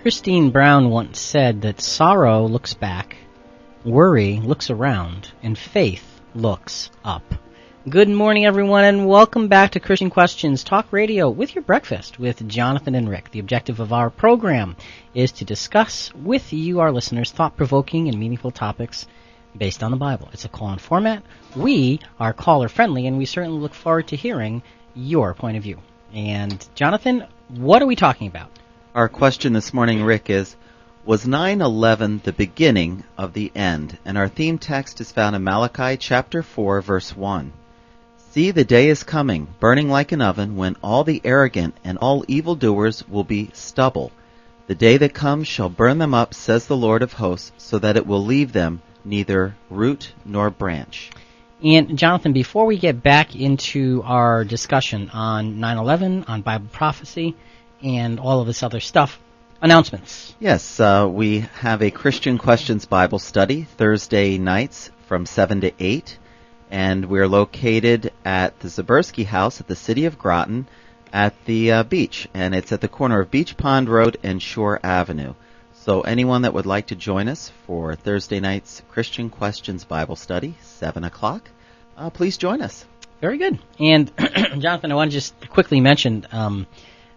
Christine Brown once said that sorrow looks back, worry looks around, and faith looks up. Good morning, everyone, and welcome back to Christian Questions Talk Radio with your breakfast with Jonathan and Rick. The objective of our program is to discuss with you, our listeners, thought-provoking and meaningful topics based on the Bible. It's a call-in format. We are caller-friendly, and we certainly look forward to hearing your point of view. And, Jonathan, what are we talking about? Our question this morning, Rick, is, was 9/11 the beginning of the end? And our theme text is found in Malachi chapter 4, verse 1. See, the day is coming, burning like an oven, when all the arrogant and all evildoers will be stubble. The day that comes shall burn them up, says the Lord of hosts, so that it will leave them neither root nor branch. And, Jonathan, before we get back into our discussion on 9/11, on Bible prophecy, and all of this other stuff, announcements. Yes, we have a Christian Questions Bible study Thursday nights from 7 to 8, and we're located at the Zabursky House at the City of Groton at the beach, and it's at the corner of Beach Pond Road and Shore Avenue. So anyone that would like to join us for Thursday night's Christian Questions Bible study, 7 o'clock, please join us. Very good. And, Jonathan, I want to just quickly mention,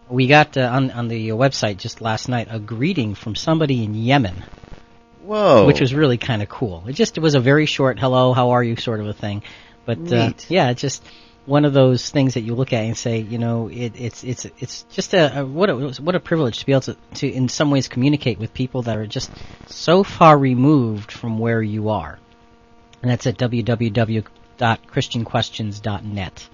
we got on the website just last night a greeting from somebody in Yemen. Whoa. Which was really kind of cool. It was a very short hello, how are you sort of a thing. But yeah, it's just one of those things that you look at and say, you know, it's just what a privilege to be able to in some ways communicate with people that are just so far removed from where you are. And that's at www.christianquestions.net.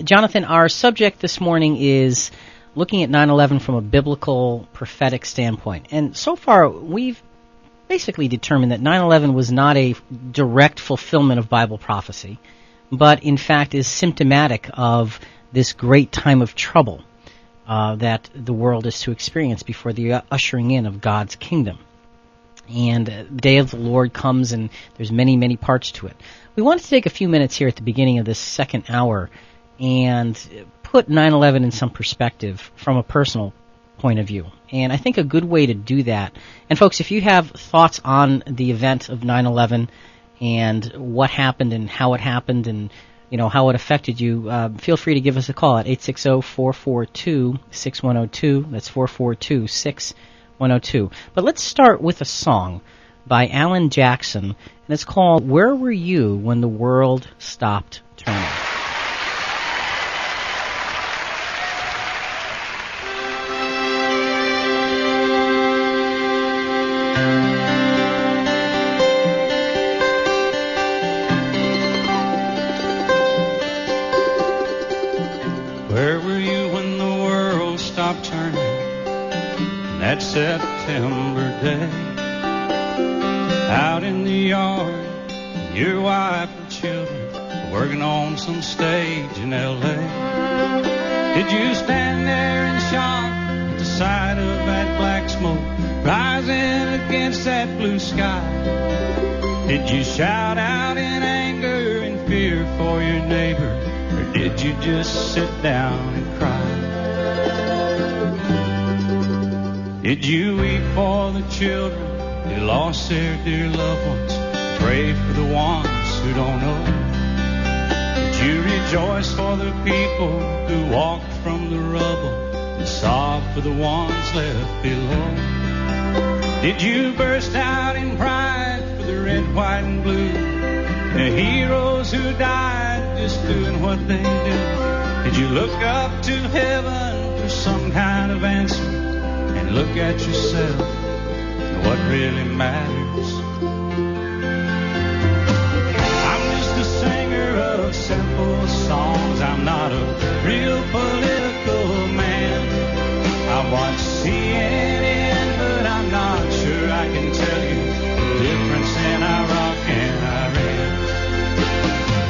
Jonathan, our subject this morning is looking at 9/11 from a biblical prophetic standpoint. And so far, we've basically determined that 9/11 was not a direct fulfillment of Bible prophecy, but in fact is symptomatic of this great time of trouble that the world is to experience before the ushering in of God's kingdom. And the day of the Lord comes, and there's many, many parts to it. We want to take a few minutes here at the beginning of this second hour and put 9/11 in some perspective from a personal point of view. And I think a good way to do that, and folks, if you have thoughts on the event of 9/11 and what happened and how it happened and how it affected you, feel free to give us a call at 860-442-6102. That's 442-6102. But let's start with a song by Alan Jackson, and it's called Where Were You When the World Stopped Turning? Where were you when the world stopped turning that September day? Out in the yard, your wife and children working on some stage in L.A. Did you stand there in shock at the sight of that black smoke rising against that blue sky? Did you shout out in anger and fear for your neighbor, or did you just sit down and cry? Did you weep for the children who lost their dear loved ones? Pray for the ones who don't know. Did you rejoice for the people who walked from the rubble and sob for the ones left below? Did you burst out in pride for the red, white, and blue, the heroes who died just doing what they do? Did you look up to heaven for some kind of answer and look at yourself and what really matters? I'm just a singer of simple songs. I'm not a real political man. I watch CNN, but I'm not sure I can tell you the difference in Iraq and Iran.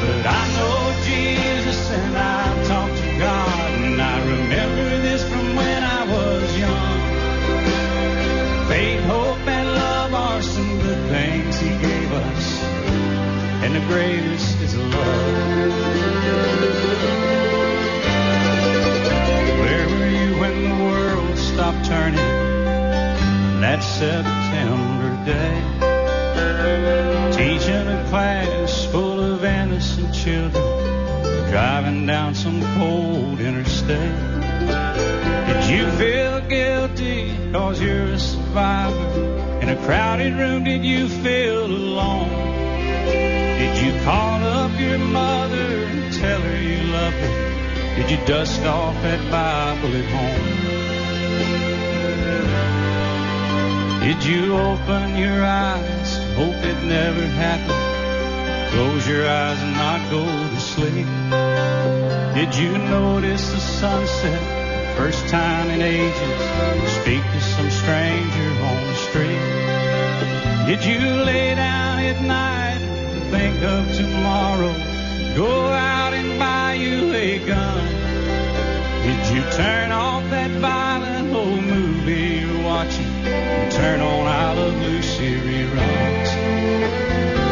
But I know Jesus and I've talked to God, and I remember this from when I was young. Faith, hope, and love are some good things He gave us, and the greatest is love. Where were you when the world stopped turning that September day, teaching a class full of innocent children, driving down some cold interstate. Did you feel guilty 'cause you're a survivor? In a crowded room, did you feel alone? Did you call up your mother and tell her you loved her? Did you dust off that Bible at home? Did you open your eyes, hope it never happened? Close your eyes and not go to sleep. Did you notice the sunset, first time in ages, speak to some stranger on the street? Did you lay down at night and think of tomorrow, go out and buy you a gun? Did you turn off that violent old movie you're watching and turn on I Love Lucy reruns?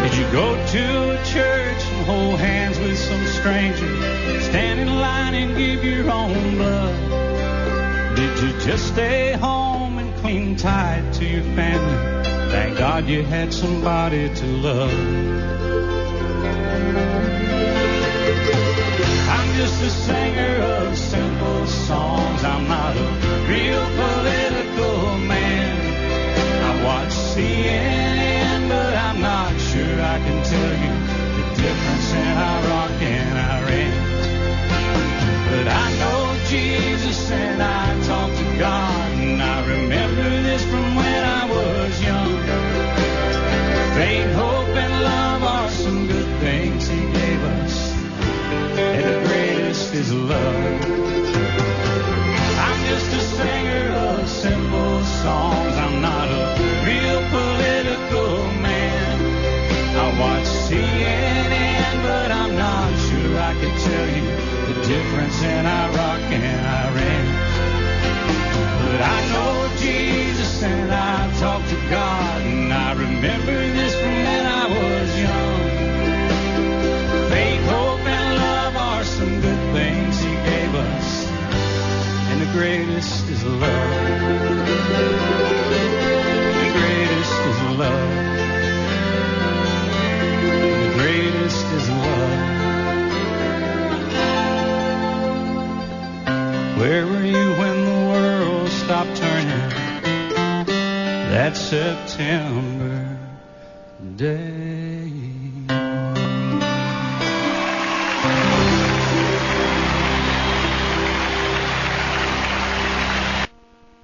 Did you go to a church and hold hands with some stranger, stand in line and give your own blood? Did you just stay home and cling tight to your family? Thank God you had somebody to love. I'm just a singer of simple songs. I'm not a real political man. I watch CNN, but I'm not sure I can tell you the difference in Iraq and Iran. But I know Jesus and I talk to God, and I remember this from when I was young. Faith, hope, and love are some good things He gave us, and the greatest is love. I'm just a singer of simple songs. I'm not a real political man. I watch CNN, but I'm not sure I can tell you the difference in Iraq and Iran. But I know Jesus and I talk to God, and I remember this from when I was young. Faith, hope, and love are some good things He gave us, and the greatest is love. The greatest is love. The greatest is love. Where were you when the world stopped turning that September day?